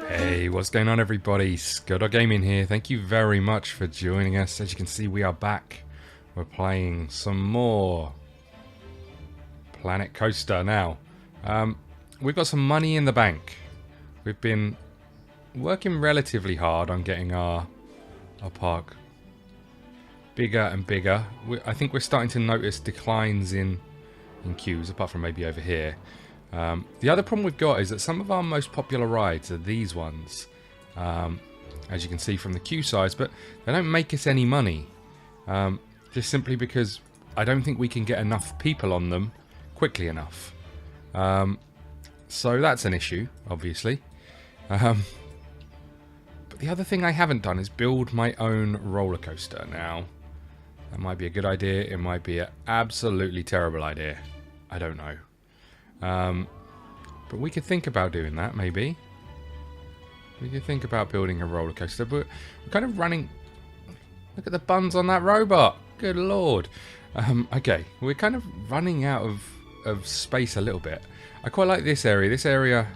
Hey, what's going on everybody? ScottDogGaming here. Thank you very much for joining us. As you can see, we are back. We're playing some more Planet Coaster now. We've got some money in the bank. We've been working relatively hard on getting our park bigger and bigger. I think we're starting to notice declines in queues, apart from maybe over here. The other problem we've got is that some of our most popular rides are these ones, as you can see from the queue size, but they don't make us any money, just simply because I don't think we can get enough people on them quickly enough. So that's an issue, obviously. But the other thing I haven't done is build my own roller coaster. Now, that might be a good idea, it might be an absolutely terrible idea. I don't know. But we could think about doing that, maybe. We could think about building a roller coaster, but we're kind of running... Look at the buns on that robot! Good lord! Okay, we're kind of running out of space a little bit. I quite like this area. This area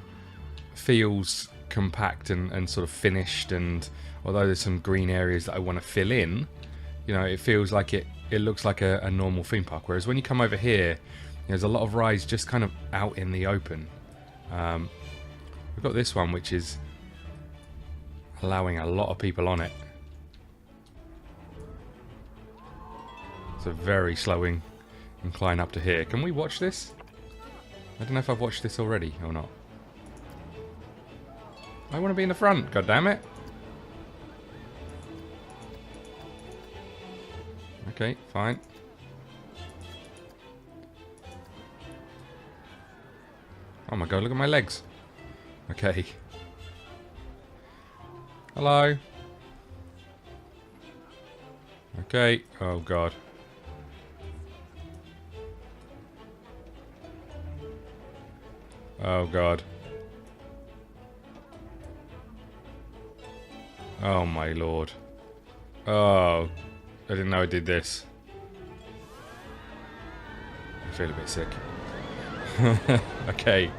feels compact and sort of finished, and although there's some green areas that I want to fill in, you know, it feels like it looks like a normal theme park. Whereas when you come over here, there's a lot of rides just kind of out in the open. We've got this one, which is allowing a lot of people on it. It's a very slow incline up to here. Can we watch this? I don't know if I've watched this already or not. I want to be in the front, god damn it. Okay, fine. Oh my god, look at my legs. Okay. Hello. Okay. Oh god. Oh god. Oh my lord. Oh. I didn't know I did this. I feel a bit sick. Okay.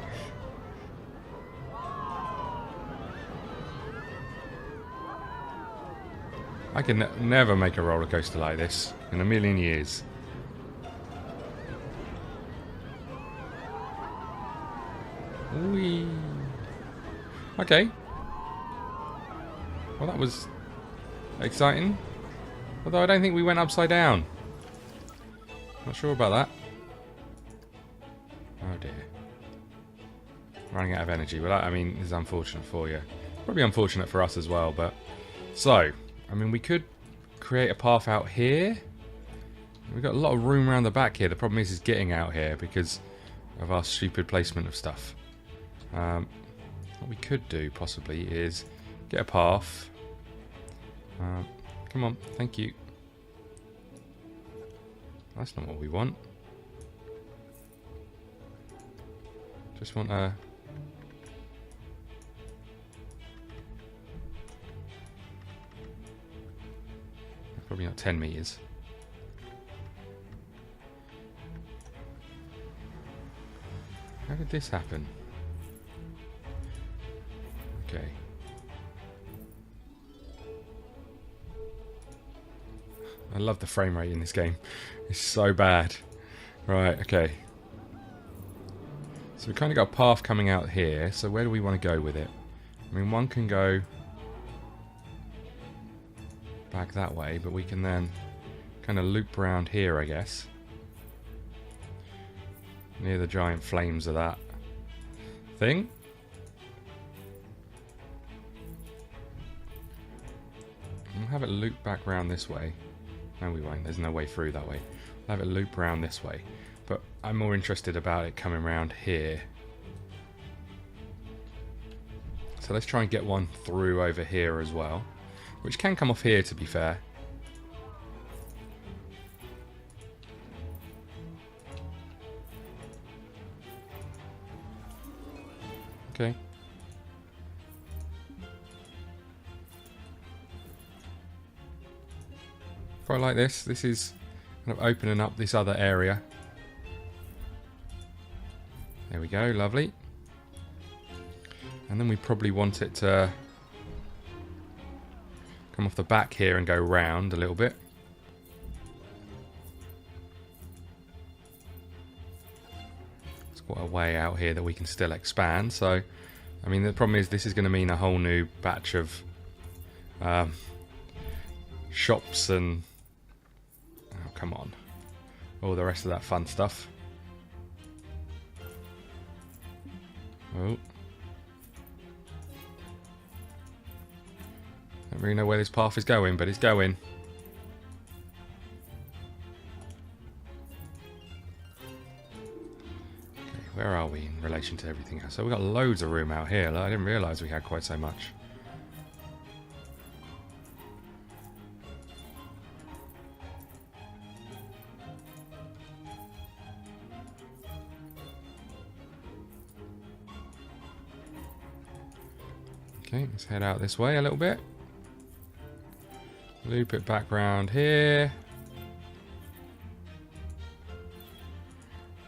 I can never make a roller coaster like this in a million years. Whee. Okay. Well, that was exciting. Although I don't think we went upside down. Not sure about that. Oh dear. Running out of energy. Well, that, I mean, is unfortunate for you. Probably unfortunate for us as well, but... So, I mean, we could create a path out here. We've got a lot of room around the back here. The problem is getting out here because of our stupid placement of stuff. What we could do, possibly, is get a path. Come on, thank you. That's not what we want. Just want a... Probably not 10 meters. How did this happen? Okay. I love the frame rate in this game. It's so bad. Right, okay. So we kind of got a path coming out here. So where do we want to go with it? I mean, one can go back that way, but we can then kind of loop around here, I guess. Near the giant flames of that thing. We'll have it loop back around this way. No, we won't. There's no way through that way. We'll have it loop around this way. But I'm more interested about it coming around here. So let's try and get one through over here as well. Which can come off here, to be fair. Okay. Quite like this. This is kind of opening up this other area. There we go, lovely. And then we probably want it to come off the back here and go round a little bit. It's quite a way out here that we can still expand. So, I mean, the problem is this is going to mean a whole new batch of shops and... Oh, come on. All the rest of that fun stuff. Oh. Don't really know where this path is going, but it's going. Okay, where are we in relation to everything else? So we've got loads of room out here. I didn't realise we had quite so much. Okay, let's head out this way a little bit. Loop it back round here.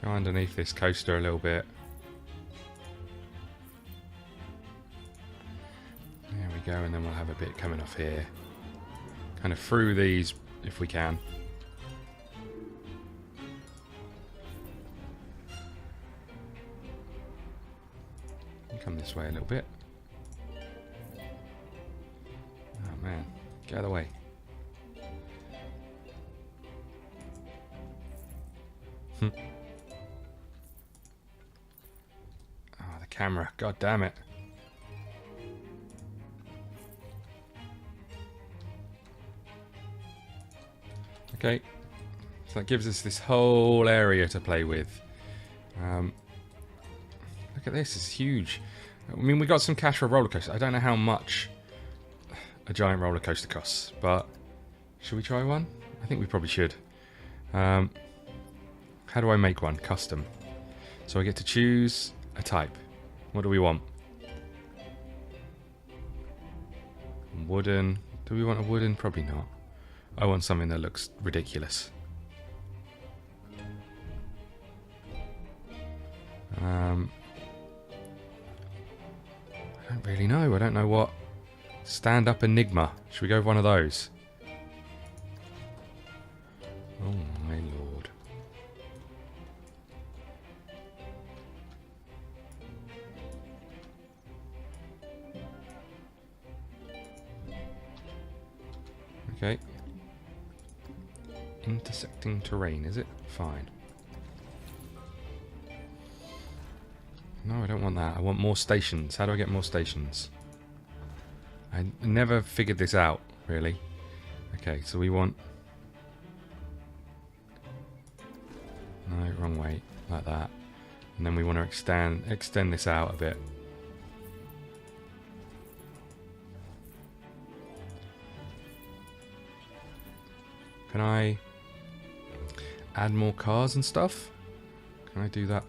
Go underneath this coaster a little bit. There we go, and then we'll have a bit coming off here. Kind of through these if we can. Come this way a little bit. Oh man, get out of the way. Oh, the camera. God damn it. Okay. So that gives us this whole area to play with. Look at this. It's huge. I mean, we got some cash for a roller coaster. I don't know how much a giant roller coaster costs, but should we try one? I think we probably should. How do I make one? Custom. So I get to choose a type. What do we want? Wooden. Do we want a wooden? Probably not. I want something that looks ridiculous. I don't really know. I don't know what. Stand-up Enigma. Should we go with one of those? Oh my lord. Okay. Intersecting terrain, is it? Fine. No, I don't want that. I want more stations. How do I get more stations? I never figured this out, really. Okay, so we want... No, wrong way. Like that. And then we want to extend this out a bit. Can I add more cars and stuff? Can I do that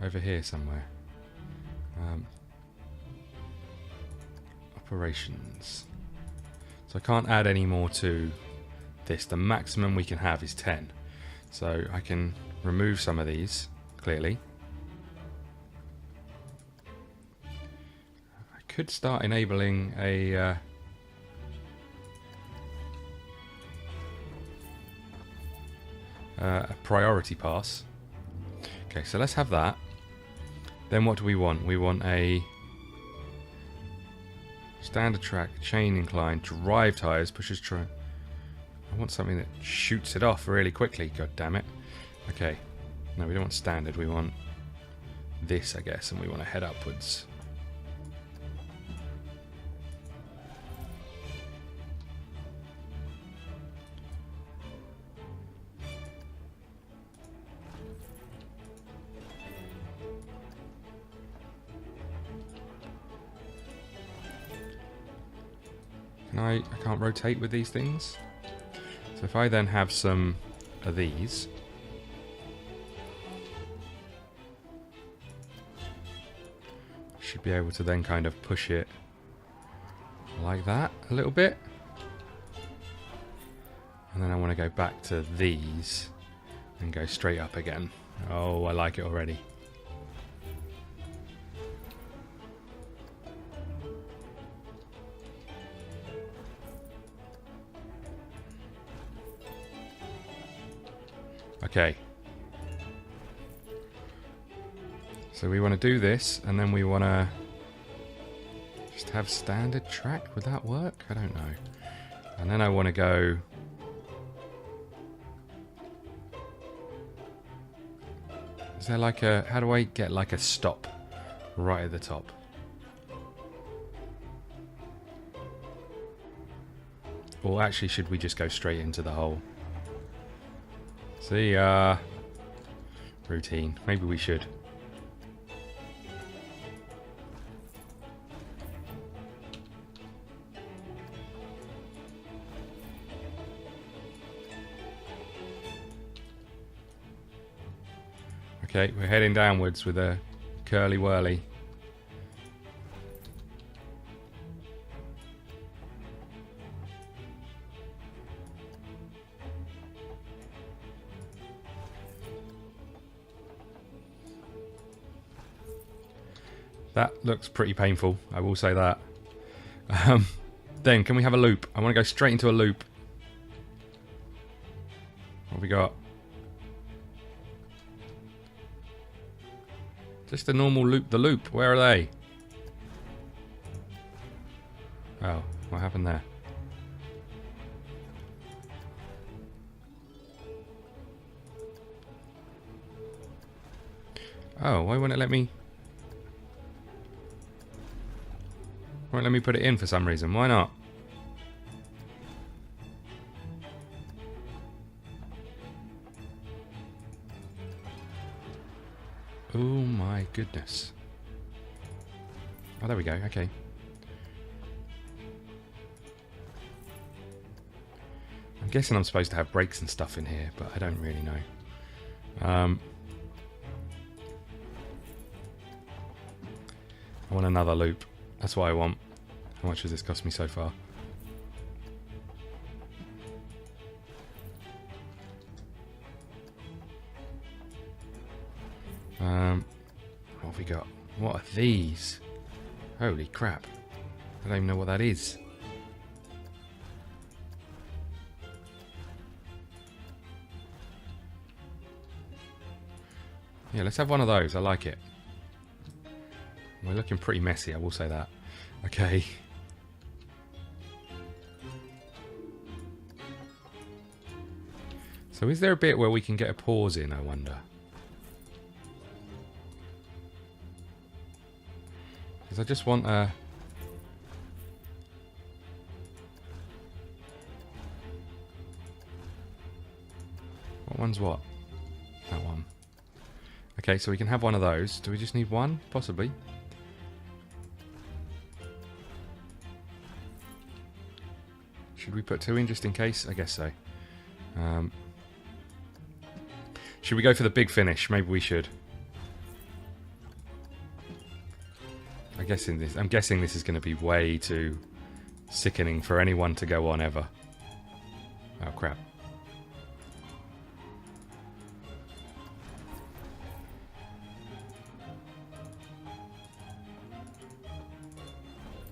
over here somewhere? Operations. So I can't add any more to this. The maximum we can have is 10. So I can remove some of these, clearly. I could start enabling a priority pass. Okay, so let's have that. Then what do we want? We want a standard track, chain incline, drive tires, pushes I want something that shoots it off really quickly, god damn it. Okay, no, we don't want standard, we want this, I guess, and we want to head upwards. I can't rotate with these things. So if I then have some of these, I should be able to then kind of push it like that a little bit. And then I want to go back to these and go straight up again. Oh, I like it already. Okay. So we want to do this, and then we want to just have standard track. Would that work? I don't know. And then I want to go... Is there like a... How do I get like a stop right at the top? Or actually, should we just go straight into the hole? See ya. Routine. Maybe we should. Okay, we're heading downwards with a curly whirly. That looks pretty painful, I will say that. Then, can we have a loop? I want to go straight into a loop. What have we got? Just a normal loop the loop. Where are they? Oh, what happened there? Oh, why won't it let me... Won't let me put it in for some reason. Why not? Oh my goodness. Oh, there we go. Okay. I'm guessing I'm supposed to have brakes and stuff in here, but I don't really know. I want another loop. That's what I want. How much has this cost me so far? What have we got? What are these? Holy crap. I don't even know what that is. Yeah, let's have one of those. I like it. We're looking pretty messy, I will say that. Okay. So is there a bit where we can get a pause in, I wonder? Because I just want a... What one's what? That one. Okay, so we can have one of those. Do we just need one? Possibly. Should we put two in just in case? I guess so. Should we go for the big finish? Maybe we should. I'm guessing this is going to be way too sickening for anyone to go on ever. Oh crap.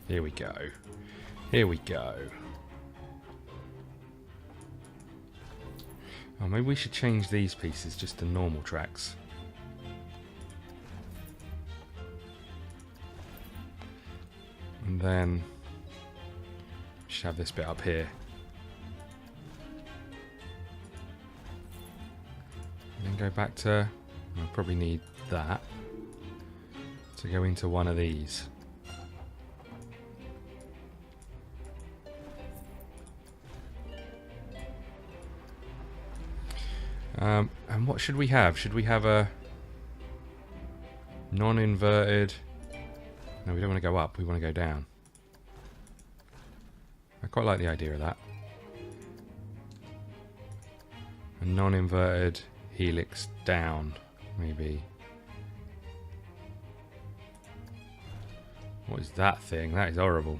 Here we go. Here we go. Oh, maybe we should change these pieces just to normal tracks. And then just have this bit up here. And then go back to... I'll probably need that to go into one of these. And what should we have? Should we have a non-inverted... No, we don't want to go up, we want to go down. I quite like the idea of that. A non-inverted helix down, maybe. What is that thing? That is horrible.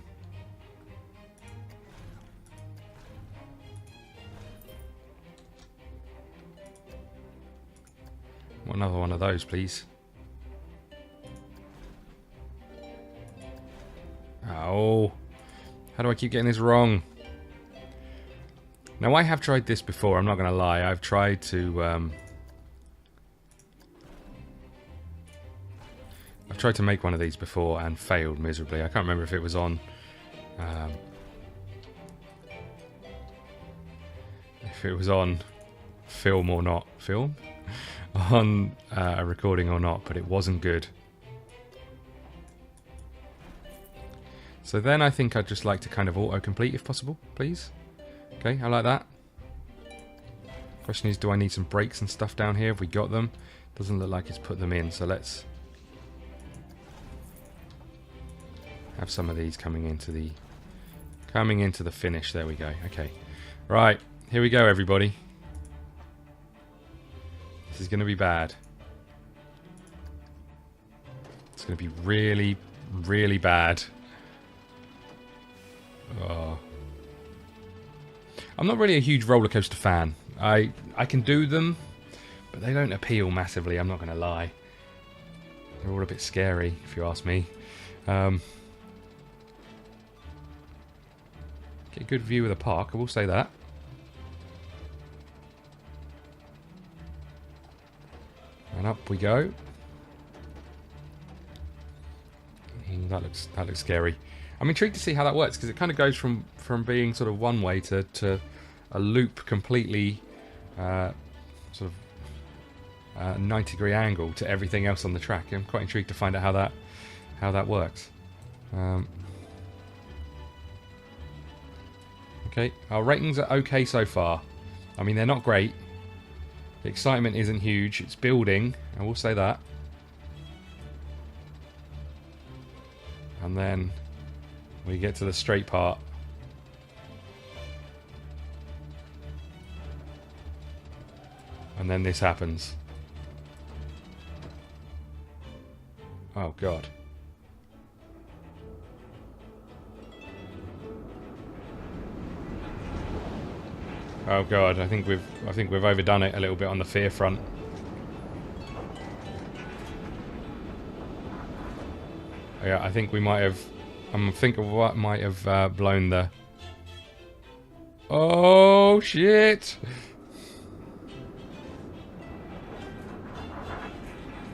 Want another one of those, please. Oh, how do I keep getting this wrong? Now, I have tried this before, I'm not going to lie. I've tried to I've tried to make one of these before and failed miserably. I can't remember if it was on film or not. Film? On a recording or not, but it wasn't good. So then I think I'd just like to kind of auto-complete if possible, please. Okay, I like that. Question is, do I need some brakes and stuff down here? Have we got them? Doesn't look like it's put them in, so let's have some of these coming into the finish. There we go. Okay. Right, here we go, everybody. This is going to be bad. It's going to be really, really bad. Oh. I'm not really a huge roller coaster fan. I can do them, but they don't appeal massively, I'm not going to lie. They're all a bit scary, if you ask me. Get a good view of the park, I will say that. And up we go. That looks scary. I'm intrigued to see how that works, because it kind of goes from being sort of one way to a loop completely sort of 90-degree angle to everything else on the track. I'm quite intrigued to find out how that works. Okay, our ratings are okay so far. I mean, they're not great. The excitement isn't huge. It's building, I will say that. And then we get to the straight part. And then this happens. Oh God. Oh God, I think we've overdone it a little bit on the fear front. Yeah, I think we might have. I'm thinking what might have blown the. Oh shit!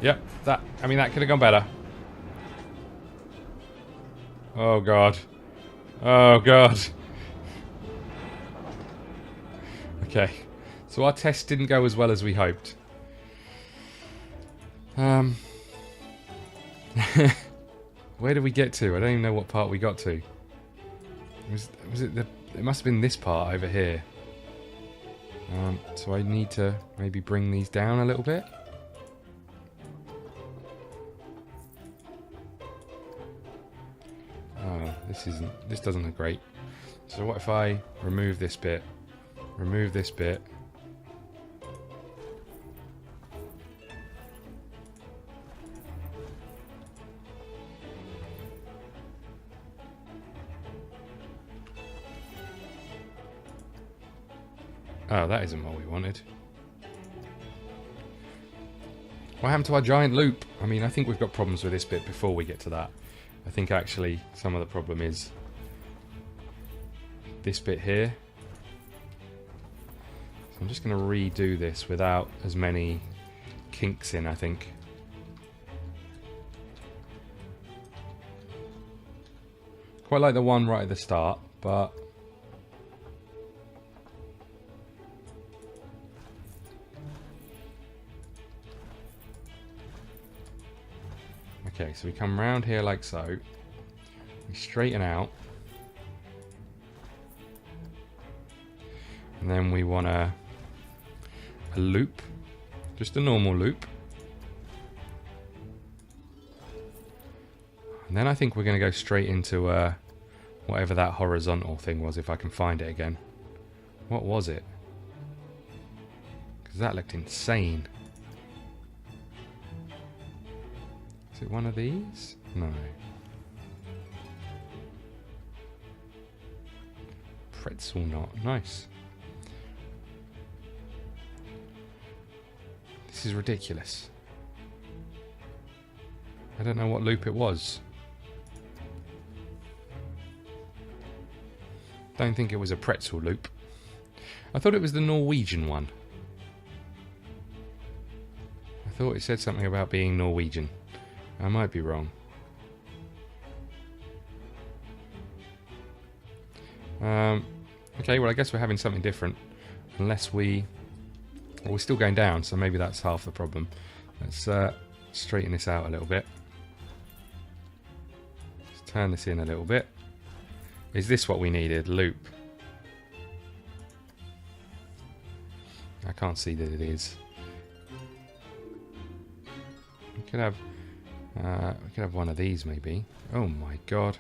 Yep, that. I mean, that could have gone better. Oh God. Oh God. Okay, so our test didn't go as well as we hoped. Where did we get to? I don't even know what part we got to. Was it the? It must have been this part over here. So I need to maybe bring these down a little bit. Oh, this doesn't look great. So what if I remove this bit? Remove this bit. Oh, that isn't what we wanted. What happened to our giant loop? I mean, I think we've got problems with this bit before we get to that. I think actually some of the problem is this bit here. So I'm just going to redo this without as many kinks in, I think. Quite like the one right at the start, but okay, so we come round here like so. We straighten out. And then we want a loop. Just a normal loop. And then I think we're going to go straight into whatever that horizontal thing was, if I can find it again. What was it? Because that looked insane. Is it one of these? No. Pretzel knot. Nice. This is ridiculous. I don't know what loop it was. Don't think it was a pretzel loop. I thought it was the Norwegian one. I thought it said something about being Norwegian. I might be wrong. Okay, well I guess we're having something different. Unless we... Well, we're still going down, so maybe that's half the problem. Let's straighten this out a little bit. Let's turn this in a little bit. Is this what we needed? Loop. I can't see that it is. We could have one of these maybe. Oh my god.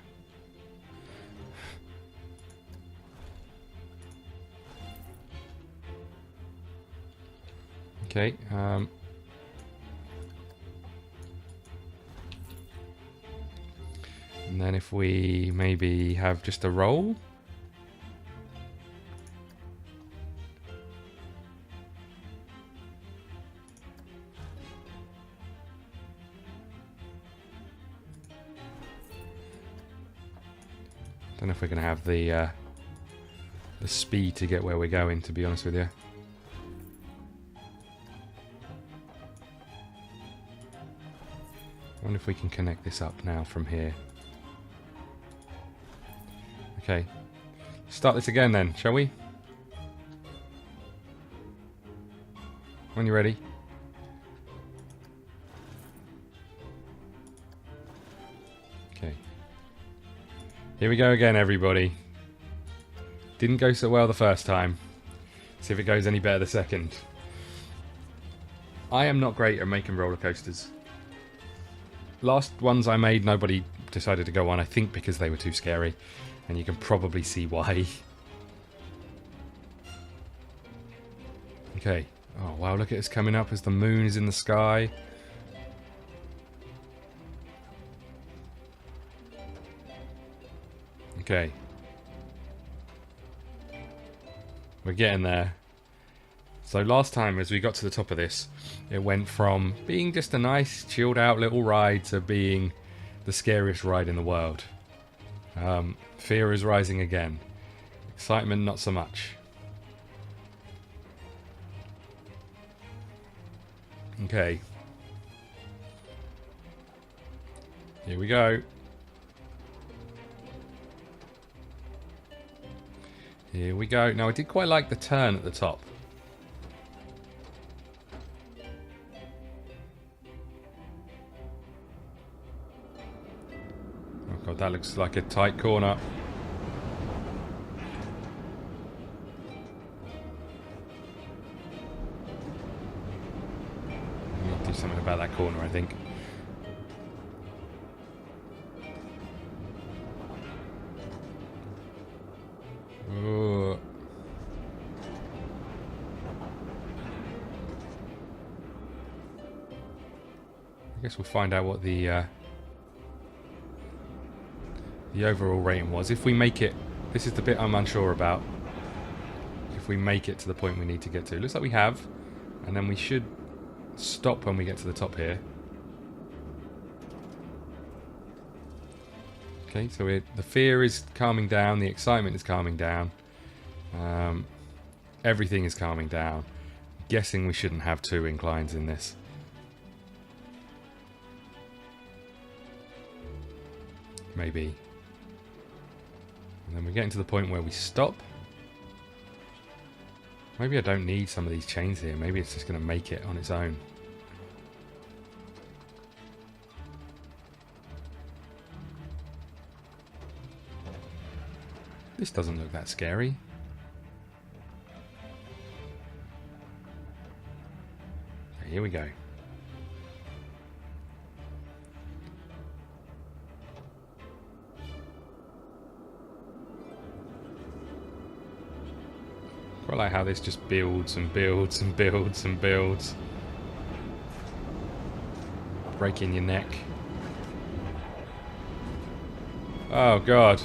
Okay. And then if we maybe have just a roll. Don't know if we're going to have the speed to get where we're going, to be honest with you. I wonder if we can connect this up now from here. Okay. Start this again then, shall we? When you're ready. Okay. Here we go again, everybody. Didn't go so well the first time. See if it goes any better the second. I am not great at making roller coasters. Last ones I made, nobody decided to go on, I think because they were too scary. And you can probably see why. Okay. Oh, wow, look at us coming up as the moon is in the sky. Okay. We're getting there. So last time, as we got to the top of this, it went from being just a nice, chilled out little ride to being the scariest ride in the world. Fear is rising again. Excitement, not so much. Okay. Here we go. Here we go. Now, I did quite like the turn at the top. Oh god, that looks like a tight corner. I need to do something about that corner, I think. Ooh. I guess we'll find out what the overall rating was. If we make it, this is the bit I'm unsure about. If we make it to the point we need to get to. Looks like we have. And then we should stop when we get to the top here. Okay, so the fear is calming down, the excitement is calming down. Everything is calming down. Guessing we shouldn't have two inclines in this. Maybe. And then we're getting to the point where we stop. Maybe I don't need some of these chains here. Maybe it's just going to make it on its own. This doesn't look that scary. Okay, here we go. Quite like how this just builds and builds and builds and builds. Breaking your neck. Oh god.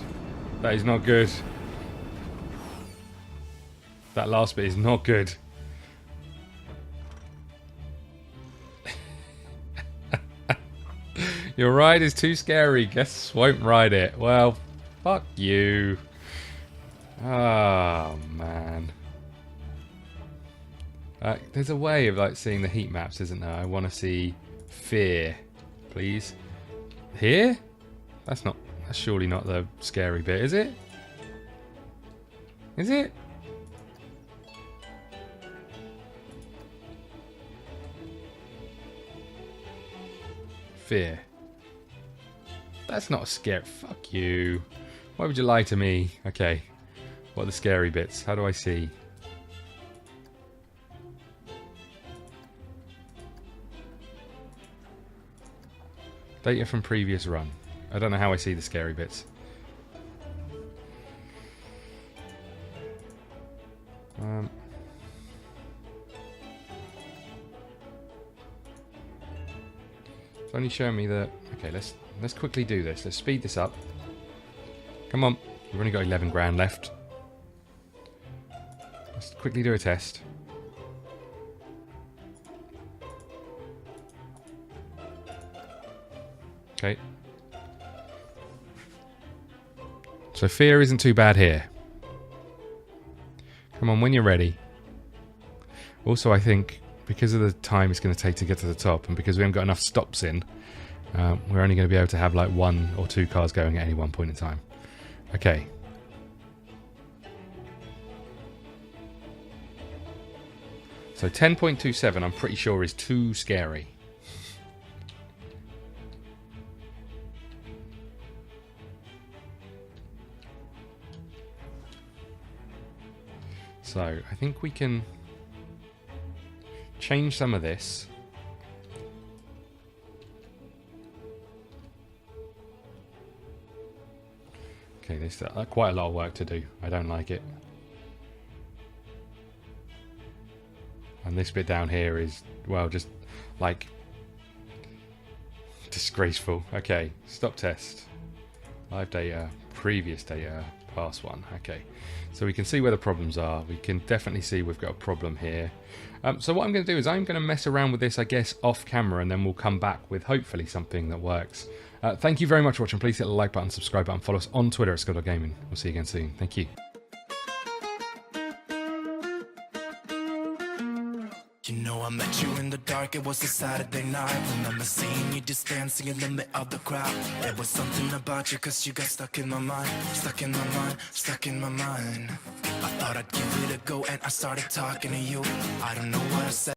That is not good. That last bit is not good. Your ride is too scary. Guests won't ride it. Well, fuck you. Oh, man. There's a way of like seeing the heat maps, isn't there? I want to see fear, please. Here? That's surely not the scary bit, is it? Is it? Fear. That's not a scare. Fuck you. Why would you lie to me? Okay. What are the scary bits? How do I see? Data from previous run. I don't know how I see the scary bits. It's only showing me that. Okay, let's quickly do this. Let's speed this up. Come on, we've only got 11 grand left. Let's quickly do a test. Okay. So fear isn't too bad here. Come on, when you're ready. Also, I think because of the time it's going to take to get to the top, and because we haven't got enough stops in, we're only going to be able to have like 1 or 2 cars going at any one point in time. Okay. So 10.27 I'm pretty sure is too scary. So I think we can change some of this. Okay, there's quite a lot of work to do. I don't like it. And this bit down here is, well, just like disgraceful. Okay, stop test. Live data, previous data, past one. Okay, so we can see where the problems are. We can definitely see we've got a problem here. So what I'm going to do is I'm going to mess around with this, I guess, off camera, and then we'll come back with hopefully something that works. Thank you very much for watching. Please hit the like button, subscribe button, follow us on Twitter at ScottDogGaming. We'll see you again soon. Thank you. You know I met you in the dark, it was a Saturday night. Remember seeing you just dancing in the middle of the crowd. There was something about you, cause you got stuck in my mind. Stuck in my mind, stuck in my mind. I thought I'd give it a go and I started talking to you. I don't know what I said.